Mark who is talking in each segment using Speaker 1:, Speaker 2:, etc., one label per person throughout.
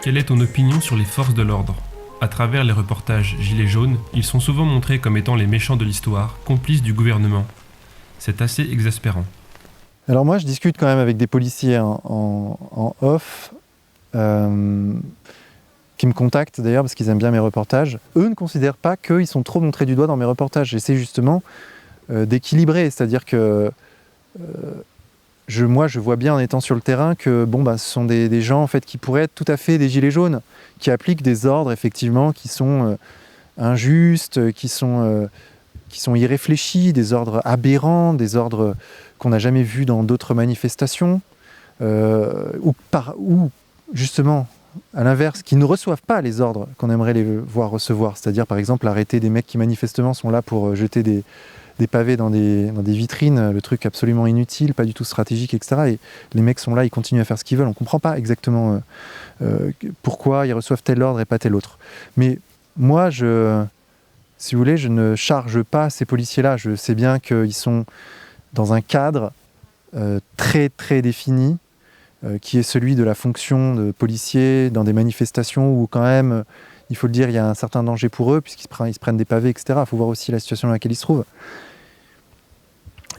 Speaker 1: Quelle est ton opinion sur les forces de l'ordre ? À travers les reportages Gilets jaunes, ils sont souvent montrés comme étant les méchants de l'histoire, complices du gouvernement. C'est assez exaspérant.
Speaker 2: Alors moi, je discute quand même avec des policiers en off, qui me contactent d'ailleurs parce qu'ils aiment bien mes reportages. Eux ne considèrent pas qu'ils sont trop montrés du doigt dans mes reportages. J'essaie justement d'équilibrer, c'est-à-dire que je vois bien en étant sur le terrain que ce sont des gens en fait, qui pourraient être tout à fait des gilets jaunes, qui appliquent des ordres effectivement qui sont injustes, qui sont irréfléchis, des ordres aberrants, des ordres qu'on n'a jamais vus dans d'autres manifestations, ou justement, à l'inverse, qui ne reçoivent pas les ordres qu'on aimerait les voir recevoir. C'est-à-dire, par exemple, arrêter des mecs qui manifestement sont là pour jeter des pavés dans des vitrines, le truc absolument inutile, pas du tout stratégique, etc. Et les mecs sont là, ils continuent à faire ce qu'ils veulent. On ne comprend pas exactement pourquoi ils reçoivent tel ordre et pas tel autre. Mais moi, si vous voulez, je ne charge pas ces policiers-là. Je sais bien qu'ils sont dans un cadre très très défini, qui est celui de la fonction de policier dans des manifestations où quand même, il faut le dire, il y a un certain danger pour eux puisqu'ils se prennent des pavés, etc. Il faut voir aussi la situation dans laquelle ils se trouvent.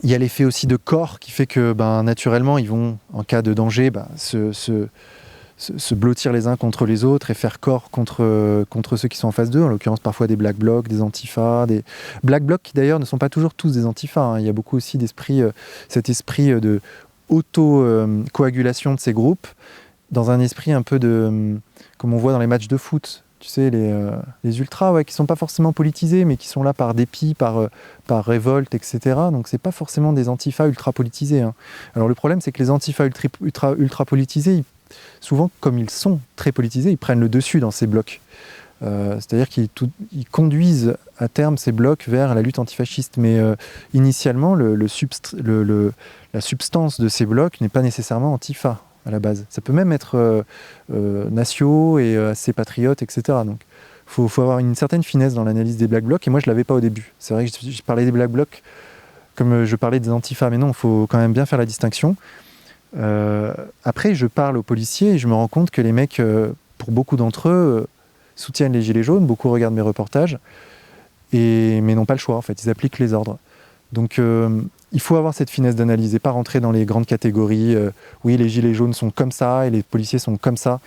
Speaker 2: Il y a l'effet aussi de corps qui fait que naturellement, ils vont, en cas de danger, se blottir les uns contre les autres et faire corps contre ceux qui sont en face d'eux, en l'occurrence parfois des black blocs, des antifas, des black blocs qui d'ailleurs ne sont pas toujours tous des antifas, hein. Il y a beaucoup aussi cet esprit de auto-coagulation de ces groupes, dans un esprit un peu comme on voit dans les matchs de foot, tu sais, les ultras qui ne sont pas forcément politisés, mais qui sont là par dépit, par révolte, etc. Donc c'est pas forcément des antifas ultra politisés, hein. Alors le problème, c'est que les antifas ultra politisés, souvent, comme ils sont très politisés, ils prennent le dessus dans ces blocs. C'est-à-dire qu'ils conduisent à terme ces blocs vers la lutte antifasciste. Mais initialement, la substance de ces blocs n'est pas nécessairement antifa à la base. Ça peut même être nationaux et assez patriotes, etc. Donc il faut avoir une certaine finesse dans l'analyse des black blocs. Et moi, je ne l'avais pas au début. C'est vrai que je parlais des black blocs comme je parlais des antifas. Mais non, il faut quand même bien faire la distinction. Après, je parle aux policiers et je me rends compte que les mecs, pour beaucoup d'entre eux, soutiennent les gilets jaunes, beaucoup regardent mes reportages, mais n'ont pas le choix en fait, ils appliquent les ordres. Donc il faut avoir cette finesse d'analyse et pas rentrer dans les grandes catégories, oui les gilets jaunes sont comme ça et les policiers sont comme ça.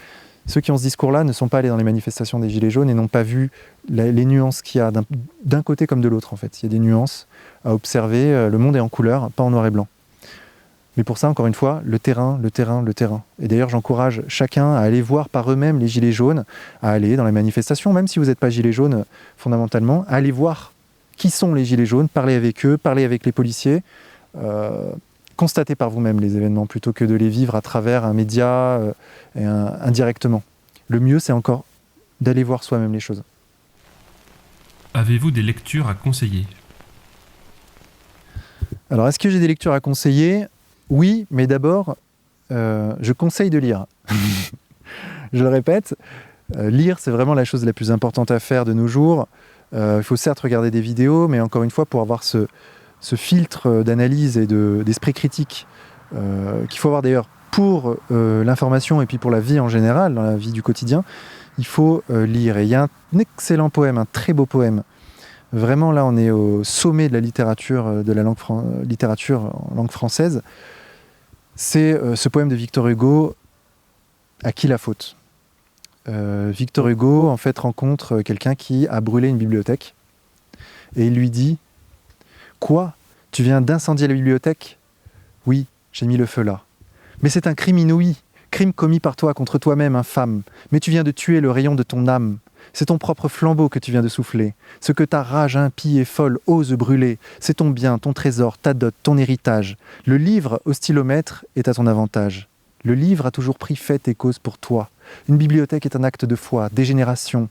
Speaker 2: Ceux qui ont ce discours-là ne sont pas allés dans les manifestations des gilets jaunes et n'ont pas vu les nuances qu'il y a d'un côté comme de l'autre en fait. Il y a des nuances à observer, le monde est en couleur, pas en noir et blanc. Mais pour ça, encore une fois, le terrain. Et d'ailleurs, j'encourage chacun à aller voir par eux-mêmes les gilets jaunes, à aller dans les manifestations, même si vous n'êtes pas gilet jaune fondamentalement, à aller voir qui sont les gilets jaunes, parler avec eux, parler avec les policiers, constatez par vous-même les événements plutôt que de les vivre à travers un média et indirectement. Le mieux, c'est encore d'aller voir soi-même les choses.
Speaker 1: Avez-vous des lectures à conseiller ?
Speaker 2: Alors, est-ce que j'ai des lectures à conseiller ? Oui, mais d'abord, je conseille de lire. Je le répète, lire, c'est vraiment la chose la plus importante à faire de nos jours. Il faut certes regarder des vidéos, mais encore une fois, pour avoir ce filtre d'analyse et d'esprit critique qu'il faut avoir d'ailleurs pour l'information et puis pour la vie en général, dans la vie du quotidien, il faut lire. Et il y a un excellent poème, un très beau poème. Vraiment, là, on est au sommet de la littérature, de la littérature en langue française. C'est ce poème de Victor Hugo, « À qui la faute ?» Victor Hugo, en fait, rencontre quelqu'un qui a brûlé une bibliothèque. Et il lui dit « Quoi ? Tu viens d'incendier la bibliothèque ? Oui, j'ai mis le feu là. Mais c'est un crime inouï, crime commis par toi contre toi-même, infâme. Mais tu viens de tuer le rayon de ton âme. C'est ton propre flambeau que tu viens de souffler. Ce que ta rage impie et folle ose brûler, c'est ton bien, ton trésor, ta dot, ton héritage. Le livre au stylomètre est à ton avantage. Le livre a toujours pris fait et cause pour toi. Une bibliothèque est un acte de foi, dégénération,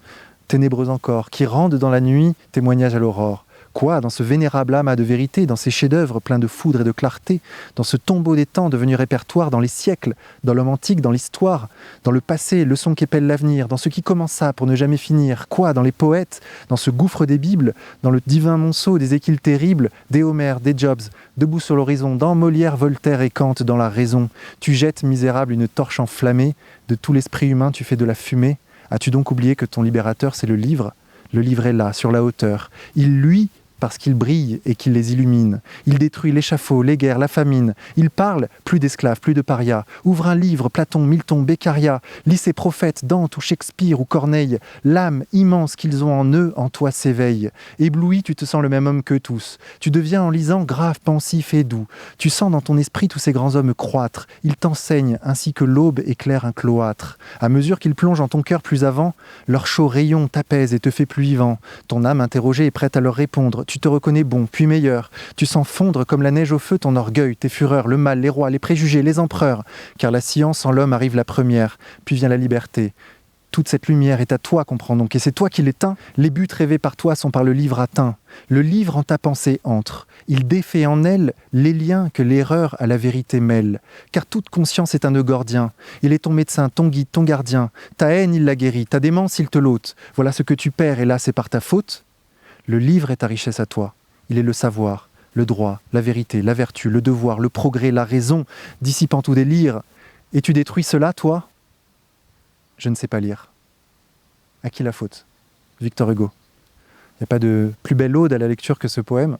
Speaker 2: ténébreuse encore, qui rendent dans la nuit témoignage à l'aurore. Quoi, dans ce vénérable amas de vérité, dans ces chefs-d'œuvre pleins de foudre et de clarté, dans ce tombeau des temps devenu répertoire dans les siècles, dans l'homme antique, dans l'histoire, dans le passé, leçon qu'épelle l'avenir, dans ce qui commença pour ne jamais finir? Quoi, dans les poètes, dans ce gouffre des Bibles, dans le divin monceau des équiles terribles, des Homères, des Jobs, debout sur l'horizon, dans Molière, Voltaire et Kant, dans la raison? Tu jettes, misérable, une torche enflammée, de tout l'esprit humain tu fais de la fumée. As-tu donc oublié que ton libérateur c'est le livre? Le livre est là, sur la hauteur. Il luit parce qu'il brille et qu'il les illumine. Il détruit l'échafaud, les guerres, la famine. Il parle, plus d'esclaves, plus de parias. Ouvre un livre, Platon, Milton, Beccaria. Lis ces prophètes, Dante ou Shakespeare ou Corneille. L'âme immense qu'ils ont en eux, en toi s'éveille. Ébloui, tu te sens le même homme que tous. Tu deviens en lisant grave, pensif et doux. Tu sens dans ton esprit tous ces grands hommes croître. Ils t'enseignent, ainsi que l'aube éclaire un cloître. À mesure qu'ils plongent en ton cœur plus avant, leur chaud rayon t'apaise et te fait plus vivant. Ton âme interrogée est prête à leur répondre. Tu te reconnais bon, puis meilleur. Tu sens fondre comme la neige au feu ton orgueil, tes fureurs, le mal, les rois, les préjugés, les empereurs. Car la science en l'homme arrive la première, puis vient la liberté. Toute cette lumière est à toi, comprends donc, et c'est toi qui l'éteins. Les buts rêvés par toi sont par le livre atteints. Le livre en ta pensée entre. Il défait en elle les liens que l'erreur à la vérité mêle. Car toute conscience est un nœud gordien. Il est ton médecin, ton guide, ton gardien. Ta haine, il la guérit. Ta démence, il te l'ôte. Voilà ce que tu perds, et là, c'est par ta faute. Le livre est ta richesse à toi. Il est le savoir, le droit, la vérité, la vertu, le devoir, le progrès, la raison, dissipant tout délire. Et tu détruis cela, toi? Je ne sais pas lire. À qui la faute? Victor Hugo. Il n'y a pas de plus belle ode à la lecture que ce poème.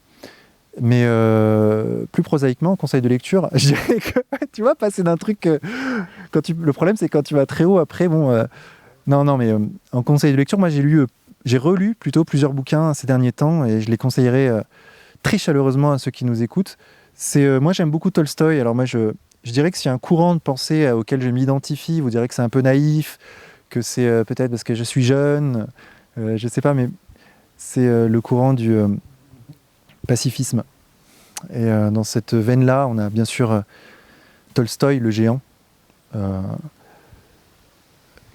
Speaker 2: Mais plus prosaïquement, conseil de lecture, je dirais que tu vois, passer d'un truc... le problème, c'est quand tu vas très haut, après, bon... Non, mais en conseil de lecture, moi, j'ai relu plutôt plusieurs bouquins ces derniers temps, et je les conseillerais très chaleureusement à ceux qui nous écoutent. Moi, j'aime beaucoup Tolstoï. Alors moi, je dirais que s'il y a un courant de pensée auquel je m'identifie, vous direz que c'est un peu naïf, que c'est peut-être parce que je suis jeune, je ne sais pas, mais c'est le courant du pacifisme. Et dans cette veine-là, on a bien sûr Tolstoï, le géant,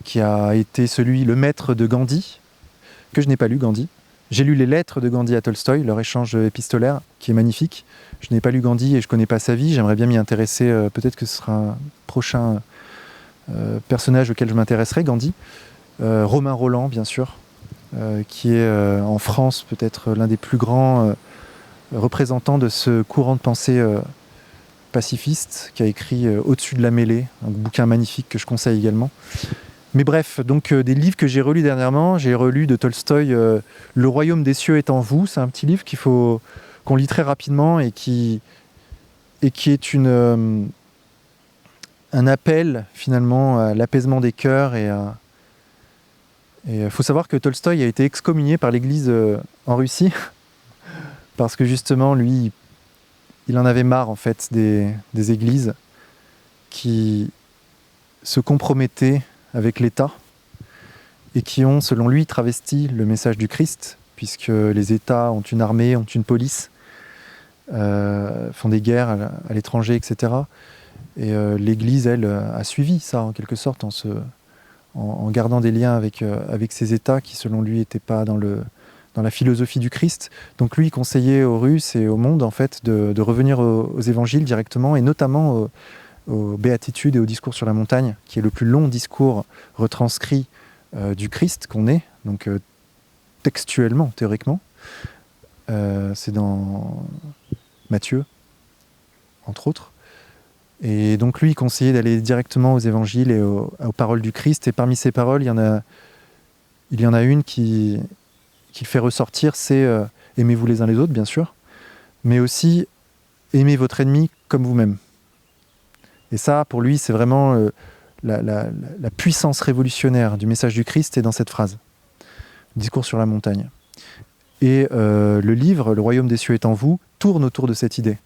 Speaker 2: qui a été le maître de Gandhi, que je n'ai pas lu, Gandhi. J'ai lu les lettres de Gandhi à Tolstoï, leur échange épistolaire, qui est magnifique. Je n'ai pas lu Gandhi et je ne connais pas sa vie. J'aimerais bien m'y intéresser. Peut-être que ce sera un prochain personnage auquel je m'intéresserai, Gandhi. Romain Rolland, bien sûr, qui est en France peut-être l'un des plus grands représentants de ce courant de pensée pacifiste, qui a écrit Au-dessus de la mêlée, un bouquin magnifique que je conseille également. Mais bref, donc des livres que j'ai relus dernièrement, j'ai relu de Tolstoï Le royaume des cieux est en vous. C'est un petit livre qu'on lit très rapidement et qui est un appel finalement à l'apaisement des cœurs. Et il faut savoir que Tolstoï a été excommunié par l'Église en Russie parce que justement lui, il en avait marre en fait des églises qui se compromettaient avec l'État et qui ont, selon lui, travesti le message du Christ, puisque les États ont une armée, ont une police, font des guerres à l'étranger, etc. Et l'Église, elle, a suivi ça, en quelque sorte, en gardant des liens avec ces États qui, selon lui, n'étaient pas dans la philosophie du Christ. Donc lui, il conseillait aux Russes et au monde, en fait, de revenir aux évangiles directement, et notamment aux béatitudes et au discours sur la montagne, qui est le plus long discours retranscrit du Christ qu'on est, donc textuellement, théoriquement. C'est dans Matthieu, entre autres. Et donc lui, il conseillait d'aller directement aux évangiles et aux paroles du Christ. Et parmi ces paroles, il y en a une qu'il fait ressortir, c'est aimez-vous les uns les autres, bien sûr, mais aussi aimez votre ennemi comme vous-même. Et ça, pour lui, c'est vraiment la puissance révolutionnaire du message du Christ est dans cette phrase. Discours sur la montagne. Et le livre, Le royaume des cieux est en vous, tourne autour de cette idée.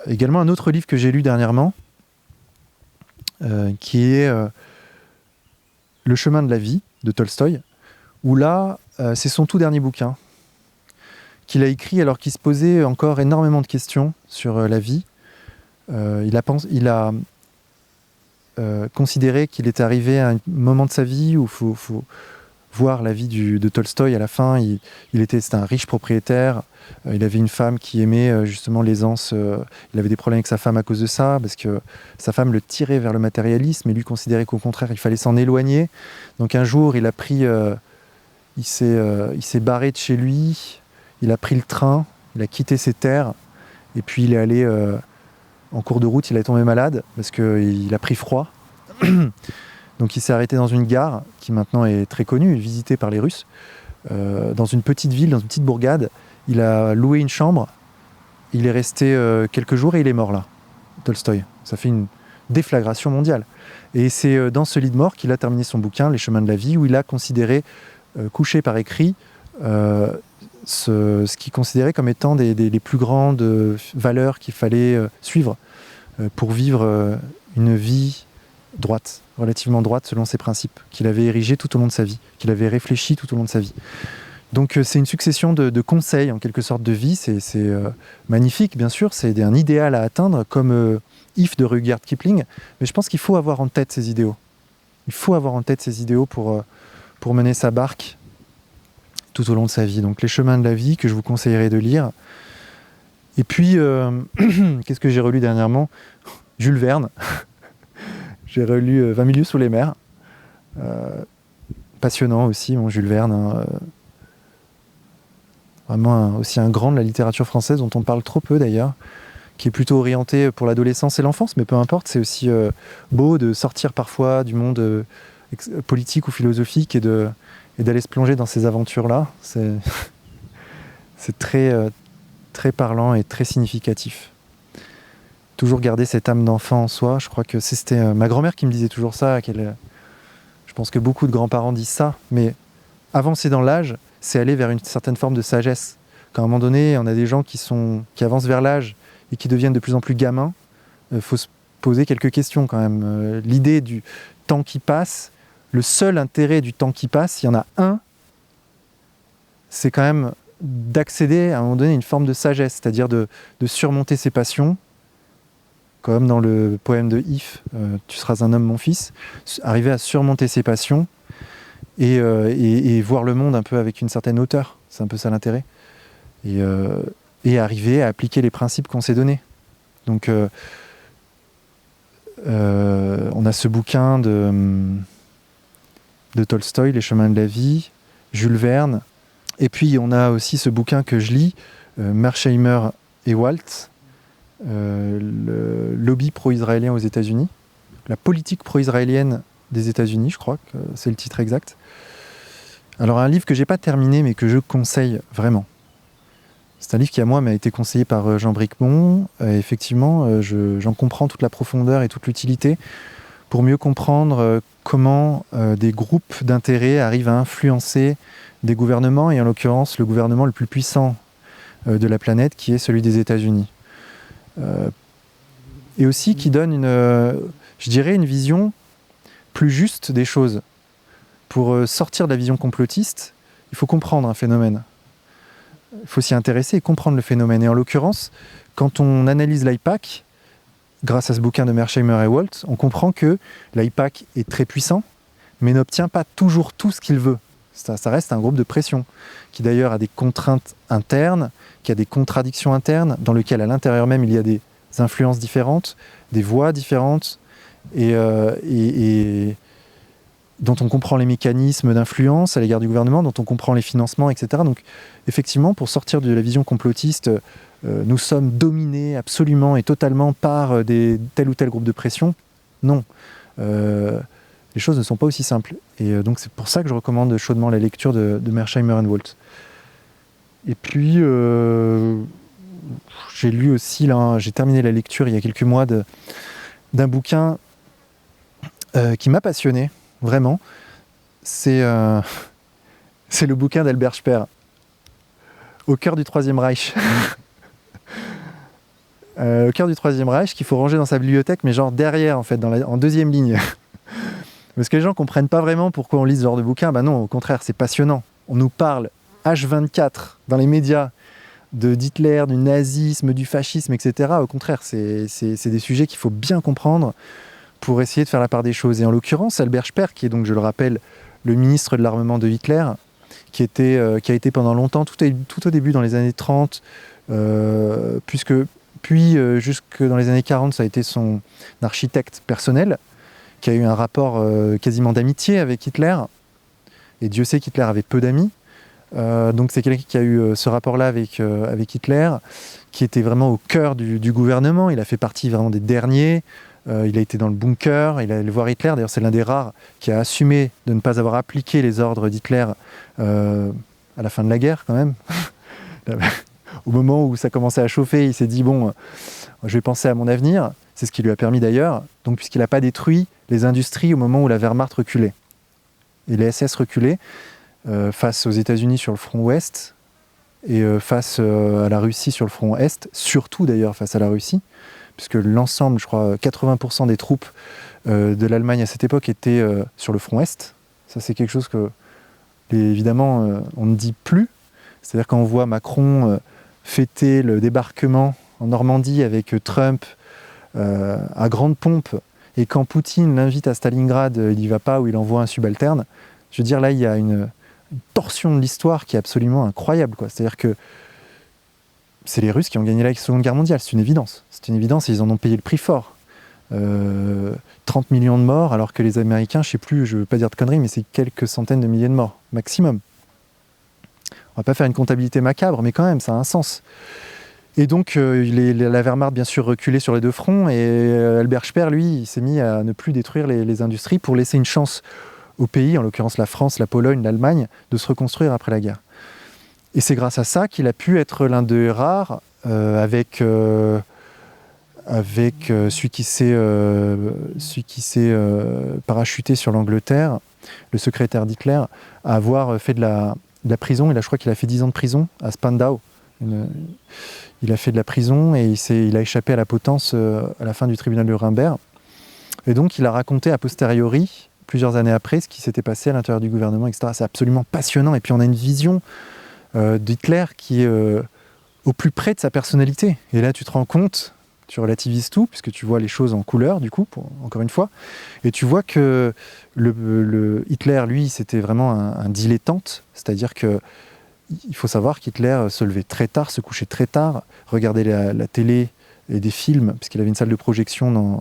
Speaker 2: Également un autre livre que j'ai lu dernièrement, qui est Le chemin de la vie, de Tolstoï, où là, c'est son tout dernier bouquin, qu'il a écrit alors qu'il se posait encore énormément de questions sur la vie. Il a considéré qu'il était arrivé à un moment de sa vie où voir la vie de Tolstoï à la fin. C'était un riche propriétaire. Il avait une femme qui aimait justement l'aisance. Il avait des problèmes avec sa femme à cause de ça, parce que sa femme le tirait vers le matérialisme, et lui considérait qu'au contraire, il fallait s'en éloigner. Donc un jour, il s'est barré de chez lui, il a pris le train, il a quitté ses terres, et puis il est allé en cours de route, il est tombé malade, parce qu'il a pris froid. Donc il s'est arrêté dans une gare, qui maintenant est très connue, visitée par les Russes, dans une petite ville, dans une petite bourgade. Il a loué une chambre, il est resté quelques jours et il est mort là, Tolstoï. Ça fait une déflagration mondiale. Et c'est dans ce lit de mort qu'il a terminé son bouquin, Les chemins de la vie, où il a considéré, couché par écrit, ce qu'il considérait comme étant les plus grandes valeurs qu'il fallait suivre pour vivre une vie droite, relativement droite selon ses principes, qu'il avait érigés tout au long de sa vie, qu'il avait réfléchi tout au long de sa vie. Donc c'est une succession de conseils en quelque sorte de vie, c'est magnifique bien sûr, c'est un idéal à atteindre comme If de Rudyard Kipling, mais je pense qu'il faut avoir en tête ces idéaux. Il faut avoir en tête ces idéaux pour mener sa barque tout au long de sa vie. Donc les chemins de la vie que je vous conseillerais de lire. Et puis, qu'est-ce que j'ai relu dernièrement ? Jules Verne. J'ai relu 20 milieux sous les mers. Passionnant aussi, mon Jules Verne. Hein, vraiment aussi un grand de la littérature française dont on parle trop peu d'ailleurs, qui est plutôt orienté pour l'adolescence et l'enfance, mais peu importe, c'est aussi beau de sortir parfois du monde politique ou philosophique et d'aller se plonger dans ces aventures-là. C'est très, très parlant et très significatif. Toujours garder cette âme d'enfant en soi, je crois que c'était ma grand-mère qui me disait toujours ça, je pense que beaucoup de grands-parents disent ça, mais avancer dans l'âge, c'est aller vers une certaine forme de sagesse. Quand à un moment donné, on a des gens qui avancent vers l'âge et qui deviennent de plus en plus gamins, faut se poser quelques questions quand même. L'idée du temps qui passe, le seul intérêt du temps qui passe, il y en a un, c'est quand même d'accéder à un moment donné à une forme de sagesse, c'est-à-dire de surmonter ses passions, comme dans le poème de If, Tu seras un homme mon fils, arriver à surmonter ses passions et voir le monde un peu avec une certaine hauteur, c'est un peu ça l'intérêt, et arriver à appliquer les principes qu'on s'est donnés. Donc on a ce bouquin de Tolstoï, Les chemins de la vie, Jules Verne, et puis on a aussi ce bouquin que je lis, Mearsheimer et Walt, le lobby pro-israélien aux États-Unis, la politique pro-israélienne des États-Unis, je crois que c'est le titre exact. Alors un livre que j'ai pas terminé mais que je conseille vraiment. C'est un livre qui à moi m'a été conseillé par Jean Bricmont. Effectivement, j'en comprends toute la profondeur et toute l'utilité pour mieux comprendre comment des groupes d'intérêts arrivent à influencer des gouvernements, et en l'occurrence le gouvernement le plus puissant de la planète, qui est celui des États-Unis. Et aussi qui donne une vision plus juste des choses. Pour sortir de la vision complotiste, il faut comprendre un phénomène. Il faut s'y intéresser et comprendre le phénomène. Et en l'occurrence, quand on analyse l'AIPAC, grâce à ce bouquin de Mearsheimer et Walt, on comprend que l'AIPAC est très puissant, mais n'obtient pas toujours tout ce qu'il veut. Ça reste un groupe de pression, qui d'ailleurs a des contraintes internes, qui a des contradictions internes, dans lequel à l'intérieur même il y a des influences différentes, des voix différentes, et dont on comprend les mécanismes d'influence à l'égard du gouvernement, dont on comprend les financements, etc. Donc effectivement, pour sortir de la vision complotiste, nous sommes dominés absolument et totalement par tel ou tel groupe de pression. Non. Les choses ne sont pas aussi simples. Et donc c'est pour ça que je recommande chaudement la lecture de Mearsheimer and Walt. Et puis, j'ai lu aussi, là, j'ai terminé la lecture il y a quelques mois d'un bouquin qui m'a passionné, vraiment. C'est le bouquin d'Albert Speer, Au cœur du Troisième Reich. Au cœur du Troisième Reich, qu'il faut ranger dans sa bibliothèque, mais genre derrière, en fait, en deuxième ligne. Parce que les gens ne comprennent pas vraiment pourquoi on lit ce genre de bouquin. Ben non, au contraire, c'est passionnant. On nous parle H24 dans les médias d'Hitler, du nazisme, du fascisme, etc. Au contraire, c'est des sujets qu'il faut bien comprendre pour essayer de faire la part des choses. Et en l'occurrence, Albert Speer, qui est donc, je le rappelle, le ministre de l'armement de Hitler, qui a été pendant longtemps, tout au début dans les années 30, puis jusque dans les années 40, ça a été son architecte personnel, qui a eu un rapport quasiment d'amitié avec Hitler. Et Dieu sait qu'Hitler avait peu d'amis. Donc c'est quelqu'un qui a eu ce rapport-là avec Hitler, qui était vraiment au cœur du gouvernement. Il a fait partie vraiment des derniers. Il a été dans le bunker, il est allé voir Hitler. D'ailleurs, c'est l'un des rares qui a assumé de ne pas avoir appliqué les ordres d'Hitler à la fin de la guerre, quand même. Au moment où ça commençait à chauffer, il s'est dit, bon, je vais penser à mon avenir. C'est ce qui lui a permis d'ailleurs. Donc, puisqu'il n'a pas détruit les industries au moment où la Wehrmacht reculait. Et les SS reculaient face aux États-Unis sur le front ouest et face à la Russie sur le front est, surtout d'ailleurs face à la Russie, puisque l'ensemble, je crois, 80% des troupes de l'Allemagne à cette époque étaient sur le front est. Ça, c'est quelque chose que, évidemment, on ne dit plus. C'est-à-dire quand on voit Macron fêter le débarquement en Normandie avec Trump à grande pompe, et quand Poutine l'invite à Stalingrad, il n'y va pas, ou il envoie un subalterne. Je veux dire, là, il y a une torsion de l'histoire qui est absolument incroyable, quoi. C'est-à-dire que c'est les Russes qui ont gagné la Seconde Guerre mondiale, c'est une évidence. C'est une évidence et ils en ont payé le prix fort. 30 millions de morts, alors que les Américains, je ne sais plus, je ne veux pas dire de conneries, mais c'est quelques centaines de milliers de morts, maximum. On ne va pas faire une comptabilité macabre, mais quand même, ça a un sens. Et donc, la Wehrmacht, bien sûr, reculait sur les deux fronts, et Albert Speer, lui, il s'est mis à ne plus détruire les industries pour laisser une chance au pays, en l'occurrence la France, la Pologne, l'Allemagne, de se reconstruire après la guerre. Et c'est grâce à ça qu'il a pu être l'un des rares, avec celui qui s'est parachuté sur l'Angleterre, le secrétaire d'Hitler, à avoir fait de la prison. Je crois qu'il a fait 10 ans de prison à Spandau. Il a fait de la prison et il a échappé à la potence à la fin du tribunal de Nuremberg. Et donc il a raconté a posteriori, plusieurs années après, ce qui s'était passé à l'intérieur du gouvernement, etc. C'est absolument passionnant. Et puis on a une vision d'Hitler qui est au plus près de sa personnalité. Et là tu te rends compte, tu relativises tout, puisque tu vois les choses en couleur, du coup, encore une fois, et tu vois que le Hitler, lui, c'était vraiment un dilettante, c'est-à-dire que il faut savoir qu'Hitler se levait très tard, se couchait très tard, regardait la télé et des films, puisqu'il avait une salle de projection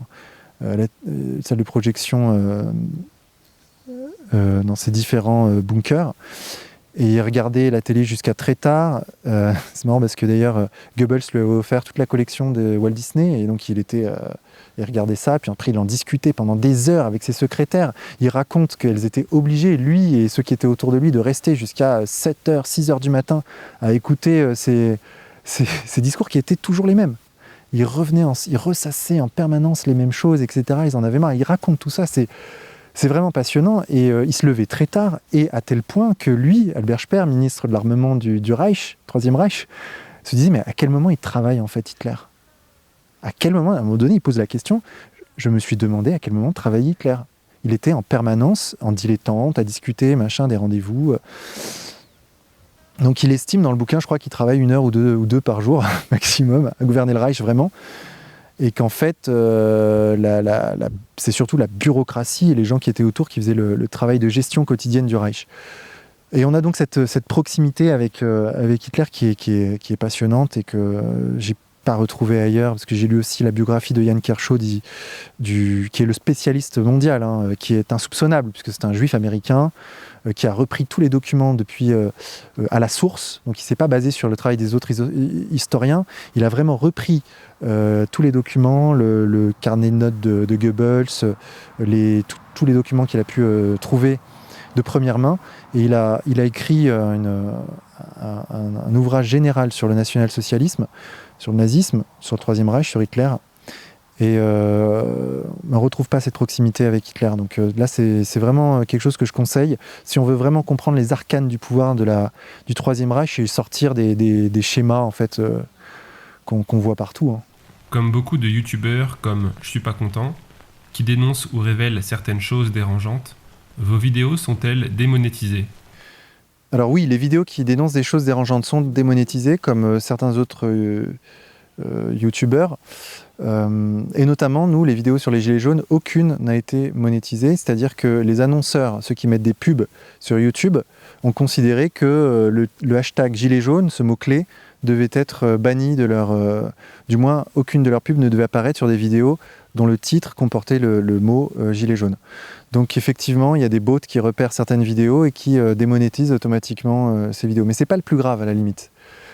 Speaker 2: dans ses différents bunkers. Et il regardait la télé jusqu'à très tard. C'est marrant parce que d'ailleurs, Goebbels lui avait offert toute la collection de Walt Disney. Et donc il regardait ça, puis après il en discutait pendant des heures avec ses secrétaires. Il raconte qu'elles étaient obligées, lui et ceux qui étaient autour de lui, de rester jusqu'à 7h, 6h du matin à écouter ces discours qui étaient toujours les mêmes. Ils ressassaient en permanence les mêmes choses, etc. Ils en avaient marre. Il raconte tout ça, c'est vraiment passionnant. Et il se levait très tard, et à tel point que lui, Albert Speer, ministre de l'armement du Reich, Troisième Reich, se disait, mais à quel moment il travaille en fait Hitler ? À quel moment, à un moment donné, il pose la question, je me suis demandé à quel moment travaillait Hitler. Il était en permanence, en dilettante, à discuter, machin, des rendez-vous. Donc il estime dans le bouquin, je crois qu'il travaille 1 heure ou deux par jour, maximum, à gouverner le Reich vraiment. Et qu'en fait, c'est surtout la bureaucratie et les gens qui étaient autour qui faisaient le travail de gestion quotidienne du Reich. Et on a donc cette proximité avec Hitler qui est passionnante et que j'ai pas retrouvé ailleurs, parce que j'ai lu aussi la biographie de Yann Kershaw, qui est le spécialiste mondial, qui est insoupçonnable, puisque c'est un juif américain qui a repris tous les documents depuis à la source, donc il ne s'est pas basé sur le travail des autres historiens, il a vraiment repris tous les documents, le carnet de notes de Goebbels, tous les documents qu'il a pu trouver de première main, et il a écrit un ouvrage général sur le national-socialisme, sur le nazisme, sur le Troisième Reich, sur Hitler, et on ne retrouve pas cette proximité avec Hitler. Donc là, c'est vraiment quelque chose que je conseille, si on veut vraiment comprendre les arcanes du pouvoir du Troisième Reich et sortir des schémas en fait, qu'on voit partout.
Speaker 1: Comme beaucoup de youtubeurs comme Je suis pas content, qui dénoncent ou révèlent certaines choses dérangeantes, vos vidéos sont-elles démonétisées ?
Speaker 2: Alors oui, les vidéos qui dénoncent des choses dérangeantes sont démonétisées, comme certains autres youtubeurs. Et notamment, nous, les vidéos sur les gilets jaunes, aucune n'a été monétisée. C'est-à-dire que les annonceurs, ceux qui mettent des pubs sur YouTube, ont considéré que le hashtag gilet jaune, ce mot-clé, devait être banni de leur... du moins, aucune de leurs pubs ne devait apparaître sur des vidéos dont le titre comportait le mot gilet jaune. Donc effectivement, il y a des bots qui repèrent certaines vidéos et qui démonétisent automatiquement ces vidéos. Mais c'est pas le plus grave à la limite.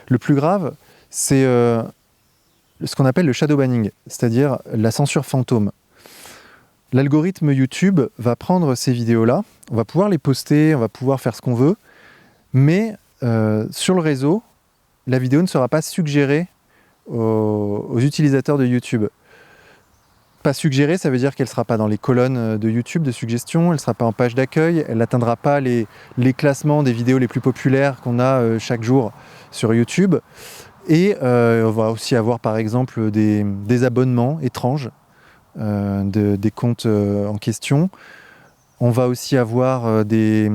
Speaker 2: Le plus grave, c'est ce qu'on appelle le shadow banning, c'est-à-dire la censure fantôme. L'algorithme YouTube va prendre ces vidéos-là, on va pouvoir les poster, on va pouvoir faire ce qu'on veut, mais sur le réseau, la vidéo ne sera pas suggérée aux utilisateurs de YouTube. Pas suggérée, ça veut dire qu'elle ne sera pas dans les colonnes de YouTube de suggestions, elle ne sera pas en page d'accueil, elle n'atteindra pas les classements des vidéos les plus populaires qu'on a chaque jour sur YouTube. Et on va aussi avoir par exemple des abonnements étranges des comptes en question. On va aussi avoir des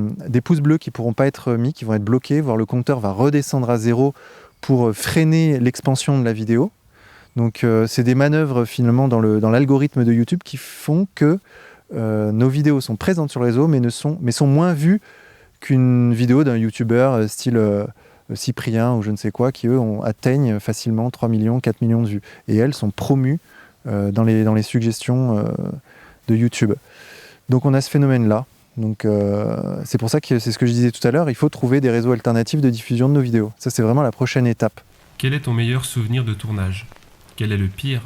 Speaker 2: pouces bleus qui ne pourront pas être mis, qui vont être bloqués, voire le compteur va redescendre à 0 pour freiner l'expansion de la vidéo. Donc c'est des manœuvres finalement dans l'algorithme de YouTube qui font que nos vidéos sont présentes sur le réseau mais sont moins vues qu'une vidéo d'un YouTuber style Cyprien ou je ne sais quoi qui eux atteignent facilement 3 millions, 4 millions de vues. Et elles sont promues dans les suggestions de YouTube. Donc on a ce phénomène-là. Donc c'est pour ça que c'est ce que je disais tout à l'heure, il faut trouver des réseaux alternatifs de diffusion de nos vidéos. Ça c'est vraiment la prochaine étape.
Speaker 1: Quel est ton meilleur souvenir de tournage ? Quel est le pire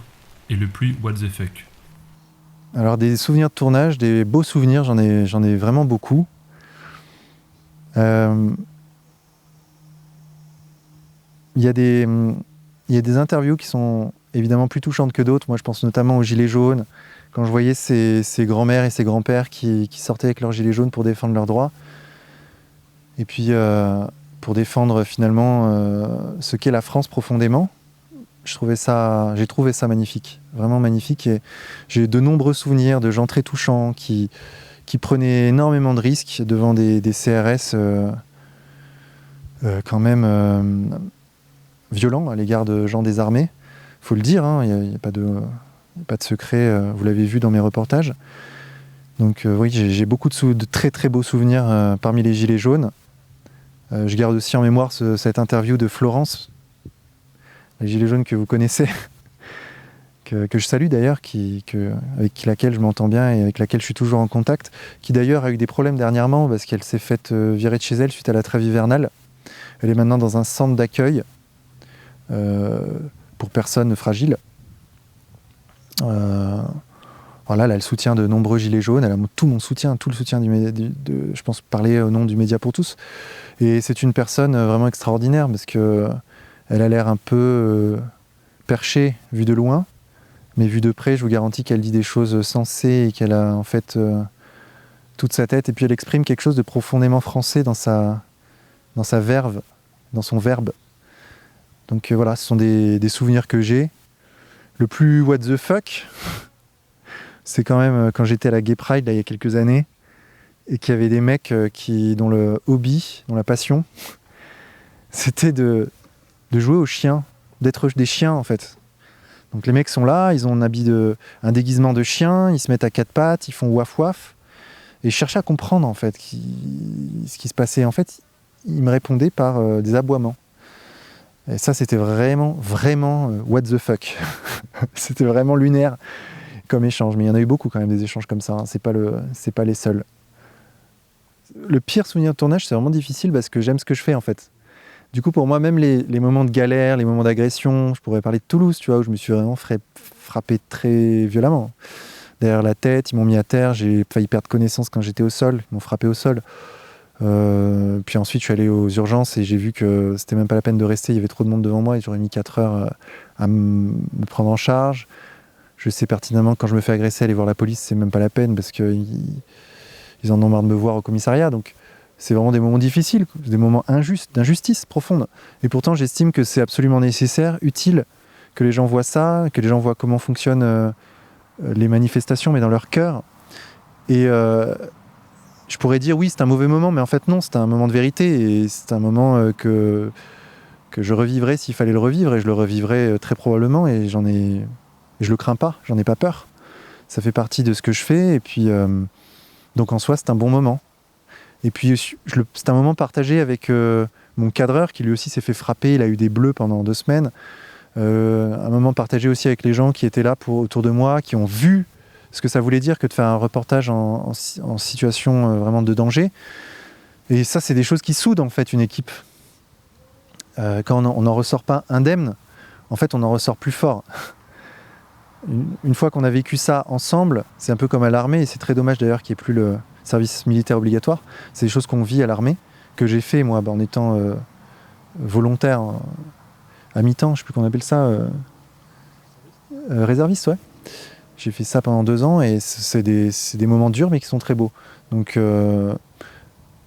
Speaker 1: et le plus what the fuck ?
Speaker 2: Alors des souvenirs de tournage, des beaux souvenirs, j'en ai vraiment beaucoup. Il y a des interviews qui sont évidemment plus touchantes que d'autres. Moi je pense notamment aux gilets jaunes, quand je voyais ces grands-mères et ces grands-pères qui sortaient avec leurs gilets jaunes pour défendre leurs droits. Et puis pour défendre finalement ce qu'est la France profondément. J'ai trouvé ça magnifique, vraiment magnifique. Et j'ai de nombreux souvenirs de gens très touchants qui prenaient énormément de risques devant des CRS quand même violents à l'égard de gens désarmés. Il faut le dire, hein, il n'y a pas de secret, vous l'avez vu dans mes reportages. Donc oui, j'ai beaucoup de très très beaux souvenirs parmi les gilets jaunes. Je garde aussi en mémoire cette interview de Florence, la gilet jaune que vous connaissez, que je salue d'ailleurs, avec laquelle je m'entends bien et avec laquelle je suis toujours en contact, qui d'ailleurs a eu des problèmes dernièrement parce qu'elle s'est faite virer de chez elle suite à la trêve hivernale. Elle est maintenant dans un centre d'accueil pour personnes fragiles. Voilà, elle a le soutien de nombreux gilets jaunes, elle a tout mon soutien, tout le soutien je pense parler au nom du Média pour tous. Et c'est une personne vraiment extraordinaire parce que elle a l'air un peu perchée vue de loin, mais vue de près, je vous garantis qu'elle dit des choses sensées et qu'elle a en fait toute sa tête. Et puis elle exprime quelque chose de profondément français dans sa verve, dans son verbe. Donc voilà, ce sont des souvenirs que j'ai. Le plus what the fuck, c'est quand même quand j'étais à la Gay Pride là, il y a quelques années et qu'il y avait des mecs dont le hobby, dont la passion, c'était de jouer aux chiens, d'être des chiens en fait. Donc les mecs sont là, ils ont un déguisement de chien, ils se mettent à quatre pattes, ils font waf waf et je cherchais à comprendre en fait ce qui se passait. En fait, ils me répondaient par des aboiements. Et ça, c'était vraiment, vraiment what the fuck. C'était vraiment lunaire comme échange. Mais il y en a eu beaucoup quand même des échanges comme ça. Hein. C'est pas les seuls. Le pire souvenir de tournage, c'est vraiment difficile parce que j'aime ce que je fais en fait. Du coup, pour moi, même les moments de galère, les moments d'agression, je pourrais parler de Toulouse, tu vois, où je me suis vraiment frappé très violemment. Derrière la tête, ils m'ont mis à terre, j'ai failli perdre connaissance quand j'étais au sol, ils m'ont frappé au sol. Puis ensuite, je suis allé aux urgences et j'ai vu que c'était même pas la peine de rester, il y avait trop de monde devant moi et j'aurais mis 4 heures à me prendre en charge. Je sais pertinemment que quand je me fais agresser, aller voir la police, c'est même pas la peine parce qu'ils en ont marre de me voir au commissariat. Donc c'est vraiment des moments difficiles, des moments injustes, d'injustice profonde. Et pourtant, j'estime que c'est absolument nécessaire, utile, que les gens voient ça, que les gens voient comment fonctionnent les manifestations, mais dans leur cœur. Et je pourrais dire, oui, c'est un mauvais moment, mais en fait, non, c'est un moment de vérité. Et c'est un moment que que je revivrai s'il fallait le revivre, et je le revivrai très probablement, et je le crains pas, j'en ai pas peur. Ça fait partie de ce que je fais, et puis donc en soi c'est un bon moment. Et puis c'est un moment partagé avec mon cadreur qui lui aussi s'est fait frapper, il a eu des bleus pendant 2 semaines. Un moment partagé aussi avec les gens qui étaient là autour de moi, qui ont vu ce que ça voulait dire que de faire un reportage en situation vraiment de danger. Et ça, c'est des choses qui soudent en fait une équipe. Quand on n'en ressort pas indemne, en fait on en ressort plus fort. Une fois qu'on a vécu ça ensemble, c'est un peu comme à l'armée, et c'est très dommage d'ailleurs qu'il n'y ait plus le service militaire obligatoire. C'est des choses qu'on vit à l'armée, que j'ai fait moi en étant volontaire à mi-temps, je ne sais plus qu'on appelle ça, réserviste, ouais. J'ai fait ça pendant 2 ans, et c'est des moments durs mais qui sont très beaux. Donc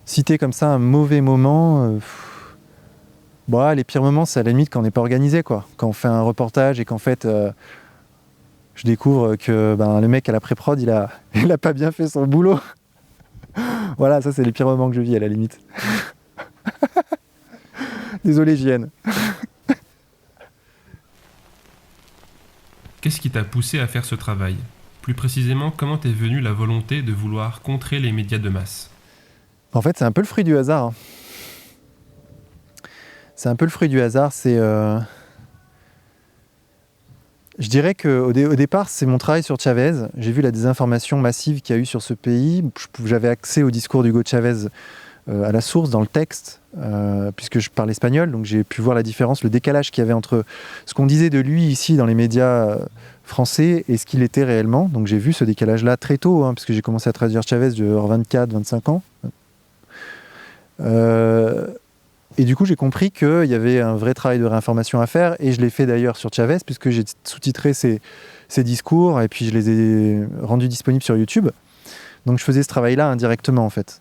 Speaker 2: citer comme ça un mauvais moment, les pires moments c'est à la limite quand on n'est pas organisé, quoi. Quand on fait un reportage et qu'en fait je découvre que le mec à la pré-prod il a pas bien fait son boulot. Voilà, ça c'est les pires moments que je vis à la limite. Désolé JN.
Speaker 1: Qu'est-ce qui t'a poussé à faire ce travail? Plus précisément, comment t'est venue la volonté de vouloir contrer les médias de masse?
Speaker 2: En fait, c'est un peu le fruit du hasard. C'est un peu le fruit du hasard. Je dirais qu'au départ, c'est mon travail sur Chavez. J'ai vu la désinformation massive qu'il y a eu sur ce pays. J'avais accès au discours d'Hugo Chavez à la source, dans le texte, puisque je parle espagnol, donc j'ai pu voir la différence, le décalage qu'il y avait entre ce qu'on disait de lui ici dans les médias français et ce qu'il était réellement. Donc j'ai vu ce décalage-là très tôt, puisque j'ai commencé à traduire Chavez de 24-25 ans. Et du coup, j'ai compris qu'il y avait un vrai travail de réinformation à faire, et je l'ai fait d'ailleurs sur Chavez, puisque j'ai sous-titré ses discours, et puis je les ai rendus disponibles sur YouTube. Donc je faisais ce travail-là indirectement, en fait.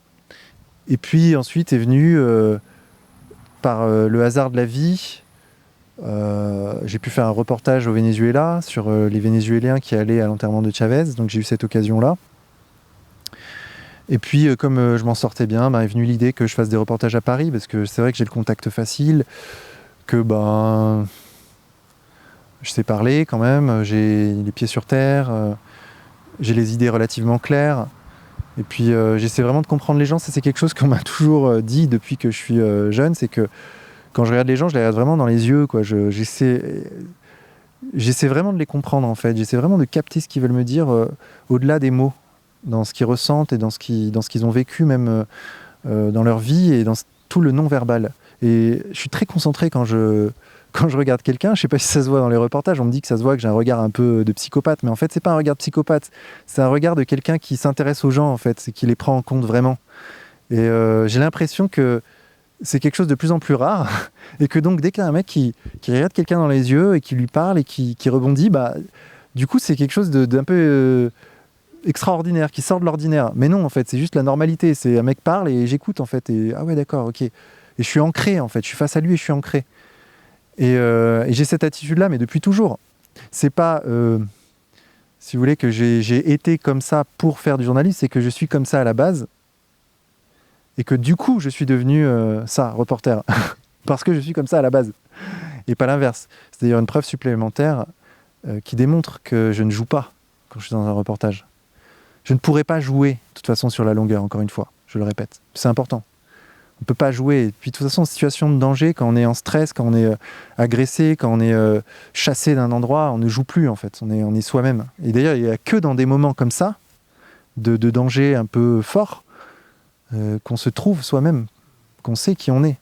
Speaker 2: Et puis ensuite est venu, par le hasard de la vie, j'ai pu faire un reportage au Venezuela sur les Vénézuéliens qui allaient à l'enterrement de Chavez, donc j'ai eu cette occasion-là. Et puis, comme je m'en sortais bien, est venue l'idée que je fasse des reportages à Paris, parce que c'est vrai que j'ai le contact facile, que je sais parler quand même, j'ai les pieds sur terre, j'ai les idées relativement claires. Et puis, j'essaie vraiment de comprendre les gens. Ça, c'est quelque chose qu'on m'a toujours dit depuis que je suis jeune, c'est que quand je regarde les gens, je les regarde vraiment dans les yeux, quoi. J'essaie vraiment de les comprendre, en fait. J'essaie vraiment de capter ce qu'ils veulent me dire au-delà des mots, dans ce qu'ils ressentent et dans ce qu'ils ont vécu même dans leur vie, et dans tout le non-verbal. Et je suis très concentré quand je regarde quelqu'un. Je sais pas si ça se voit dans les reportages, on me dit que ça se voit que j'ai un regard un peu de psychopathe, mais en fait c'est pas un regard de psychopathe, c'est un regard de quelqu'un qui s'intéresse aux gens, en fait, c'est qui les prend en compte vraiment. Et j'ai l'impression que c'est quelque chose de plus en plus rare, et que donc dès qu'il y a un mec qui regarde quelqu'un dans les yeux et qui lui parle et qui rebondit, du coup c'est quelque chose d'un peu extraordinaire, qui sort de l'ordinaire. Mais non, en fait, c'est juste la normalité. C'est un mec parle et j'écoute, en fait. Et ah ouais, d'accord, ok. Et je suis ancré, en fait. Je suis face à lui et je suis ancré. Et j'ai cette attitude-là, mais depuis toujours. C'est pas, si vous voulez, que j'ai été comme ça pour faire du journalisme, c'est que je suis comme ça à la base. Et que du coup, je suis devenu reporter. Parce que je suis comme ça à la base. Et pas l'inverse. C'est d'ailleurs une preuve supplémentaire qui démontre que je ne joue pas quand je suis dans un reportage. Je ne pourrais pas jouer, de toute façon, sur la longueur, encore une fois, je le répète. C'est important. On ne peut pas jouer. Et puis, de toute façon, en situation de danger, quand on est en stress, quand on est agressé, quand on est chassé d'un endroit, on ne joue plus, en fait. On est soi-même. Et d'ailleurs, il n'y a que dans des moments comme ça, de danger un peu fort, qu'on se trouve soi-même, qu'on sait qui on est.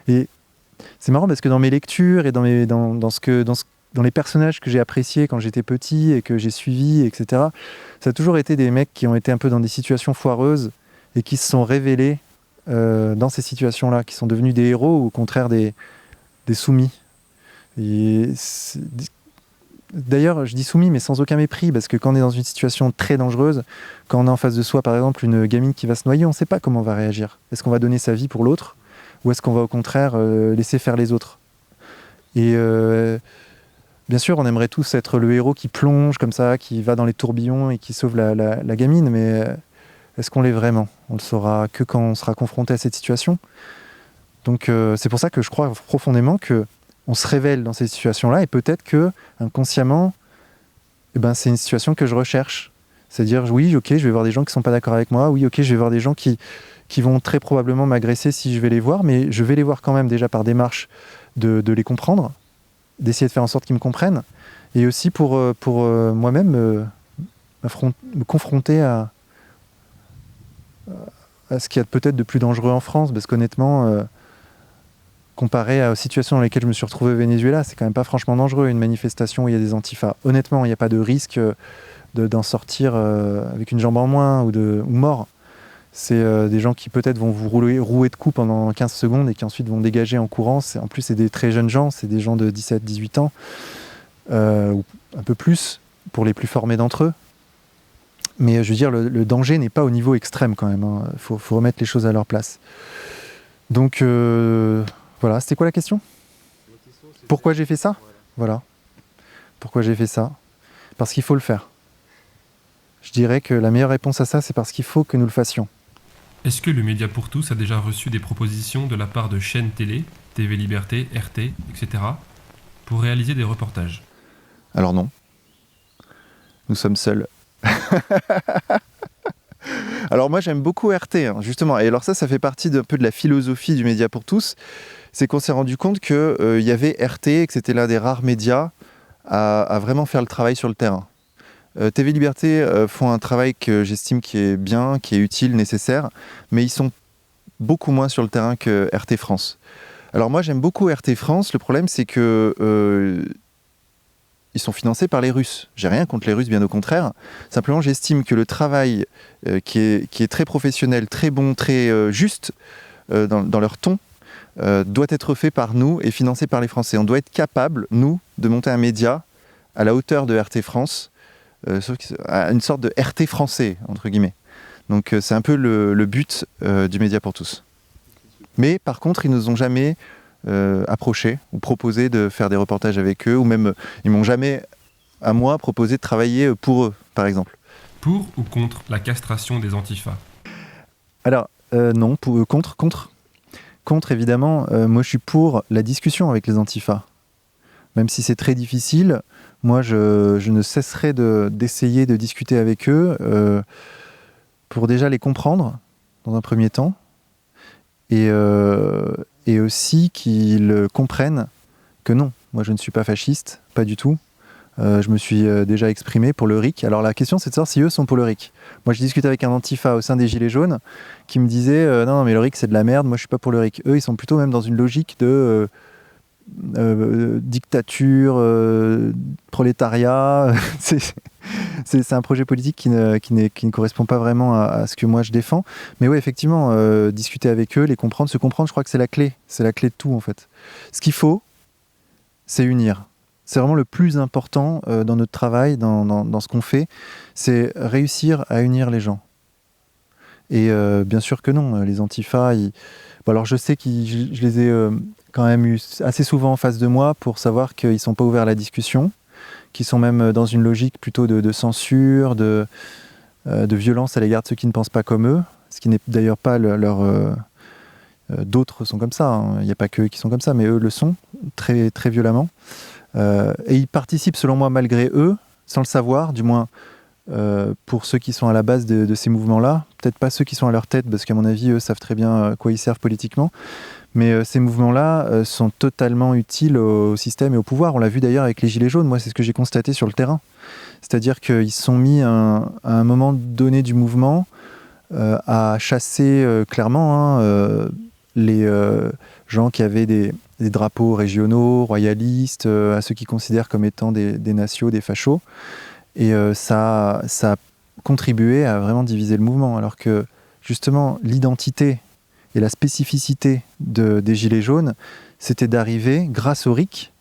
Speaker 2: Et c'est marrant parce que dans mes lectures et dans les personnages que j'ai appréciés quand j'étais petit et que j'ai suivis, etc., ça a toujours été des mecs qui ont été un peu dans des situations foireuses et qui se sont révélés dans ces situations-là, qui sont devenus des héros ou au contraire des soumis. Et d'ailleurs, je dis soumis, mais sans aucun mépris, parce que quand on est dans une situation très dangereuse, quand on a en face de soi, par exemple, une gamine qui va se noyer, on ne sait pas comment on va réagir. Est-ce qu'on va donner sa vie pour l'autre, ou est-ce qu'on va au contraire laisser faire les autres? Et bien sûr, on aimerait tous être le héros qui plonge comme ça, qui va dans les tourbillons et qui sauve la gamine, mais est-ce qu'on l'est vraiment? On le saura que quand on sera confronté à cette situation. Donc c'est pour ça que je crois profondément qu'on se révèle dans ces situations-là et peut-être que inconsciemment, c'est une situation que je recherche. C'est-à-dire, oui, ok, je vais voir des gens qui ne sont pas d'accord avec moi, oui, ok, je vais voir des gens qui vont très probablement m'agresser si je vais les voir, mais je vais les voir quand même déjà par démarche de les comprendre, d'essayer de faire en sorte qu'ils me comprennent, et aussi pour moi-même me confronter à ce qu'il y a peut-être de plus dangereux en France, parce qu'honnêtement, comparé aux situations dans lesquelles je me suis retrouvé au Venezuela, c'est quand même pas franchement dangereux, une manifestation où il y a des antifas. Honnêtement, il n'y a pas de risque d'en sortir avec une jambe en moins ou mort. C'est des gens qui peut-être vont vous rouer de coups pendant 15 secondes et qui ensuite vont dégager en courant. En plus, c'est des très jeunes gens, c'est des gens de 17-18 ans, ou un peu plus, pour les plus formés d'entre eux. Mais je veux dire, le danger n'est pas au niveau extrême quand même. Il faut remettre les choses à leur place. Donc, voilà. C'était quoi la question ? Pourquoi j'ai fait ça ? Voilà. Pourquoi j'ai fait ça ? Parce qu'il faut le faire. Je dirais que la meilleure réponse à ça, c'est parce qu'il faut que nous le fassions.
Speaker 1: Est-ce que le Média pour tous a déjà reçu des propositions de la part de chaînes télé, TV Liberté, RT, etc., pour réaliser des reportages ?
Speaker 2: Alors non. Nous sommes seuls. Alors moi j'aime beaucoup RT, justement. Et alors ça fait partie d'un peu de la philosophie du Média pour tous. C'est qu'on s'est rendu compte qu'il y avait RT et que c'était l'un des rares médias à vraiment faire le travail sur le terrain. TV Liberté font un travail que j'estime qui est bien, qui est utile, nécessaire, mais ils sont beaucoup moins sur le terrain que RT France. Alors moi j'aime beaucoup RT France, le problème c'est que ils sont financés par les Russes. J'ai rien contre les Russes, bien au contraire. Simplement j'estime que le travail qui est très professionnel, très bon, très juste dans leur ton, doit être fait par nous et financé par les Français. On doit être capable, nous, de monter un média à la hauteur de RT France, une sorte de RT français, entre guillemets. Donc c'est un peu le but du Média pour tous. Mais par contre, ils ne nous ont jamais approchés ou proposé de faire des reportages avec eux, ou même ils m'ont jamais, à moi, proposé de travailler pour eux, par exemple.
Speaker 1: Pour ou contre la castration des antifas ?
Speaker 2: Alors, non, contre évidemment. Moi, je suis pour la discussion avec les antifas. Même si c'est très difficile, moi, je ne cesserai d'essayer de discuter avec eux pour déjà les comprendre, dans un premier temps, et aussi qu'ils comprennent que non, moi, je ne suis pas fasciste, pas du tout. Je me suis déjà exprimé pour le RIC. Alors la question, c'est de savoir si eux sont pour le RIC. Moi, je discute avec un antifa au sein des Gilets jaunes qui me disait non, mais le RIC, c'est de la merde, moi, je suis pas pour le RIC. Eux, ils sont plutôt même dans une logique de dictature, prolétariat. C'est un projet politique qui ne correspond pas vraiment à ce que moi je défends. Mais oui, effectivement, discuter avec eux, les comprendre, se comprendre, je crois que c'est la clé. C'est la clé de tout, en fait. Ce qu'il faut, c'est unir. C'est vraiment le plus important dans notre travail, dans ce qu'on fait, c'est réussir à unir les gens. Et bien sûr que non, les antifas, bon, alors je sais que je les ai quand même eu assez souvent en face de moi pour savoir qu'ils ne sont pas ouverts à la discussion, qu'ils sont même dans une logique plutôt de censure, de violence à l'égard de ceux qui ne pensent pas comme eux, ce qui n'est d'ailleurs pas leur... d'autres sont comme ça, hein. Il n'y a pas qu'eux qui sont comme ça, mais eux le sont, très, très violemment. Et ils participent, selon moi, malgré eux, sans le savoir, du moins pour ceux qui sont à la base de ces mouvements-là. Peut-être pas ceux qui sont à leur tête, parce qu'à mon avis, eux savent très bien à quoi ils servent politiquement. Mais ces mouvements-là sont totalement utiles au système et au pouvoir. On l'a vu d'ailleurs avec les Gilets jaunes. Moi, c'est ce que j'ai constaté sur le terrain. C'est-à-dire qu'ils se sont mis à un moment donné du mouvement à chasser clairement les gens qui avaient des drapeaux régionaux, royalistes, à ceux qui considèrent comme étant des nationaux, des fachos. Et ça a contribué à vraiment diviser le mouvement. Alors que justement, l'identité et la spécificité des Gilets jaunes, c'était d'arriver, grâce au RIC,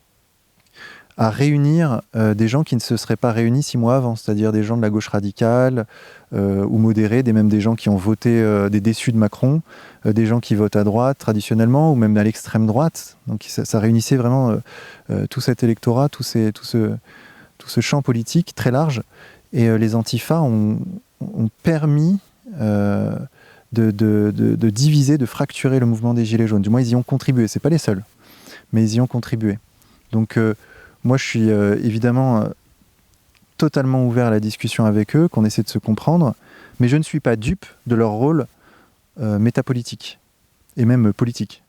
Speaker 2: à réunir des gens qui ne se seraient pas réunis 6 mois avant, c'est-à-dire des gens de la gauche radicale ou modérés, même des gens qui ont voté des déçus de Macron, des gens qui votent à droite traditionnellement, ou même à l'extrême droite. Donc ça réunissait vraiment tout cet électorat, tout ce champ politique très large. Et les antifas ont permis de diviser, de fracturer le mouvement des Gilets jaunes. Du moins, ils y ont contribué. C'est pas les seuls, mais ils y ont contribué. Donc, moi, je suis évidemment totalement ouvert à la discussion avec eux, qu'on essaie de se comprendre, mais je ne suis pas dupe de leur rôle métapolitique et même politique.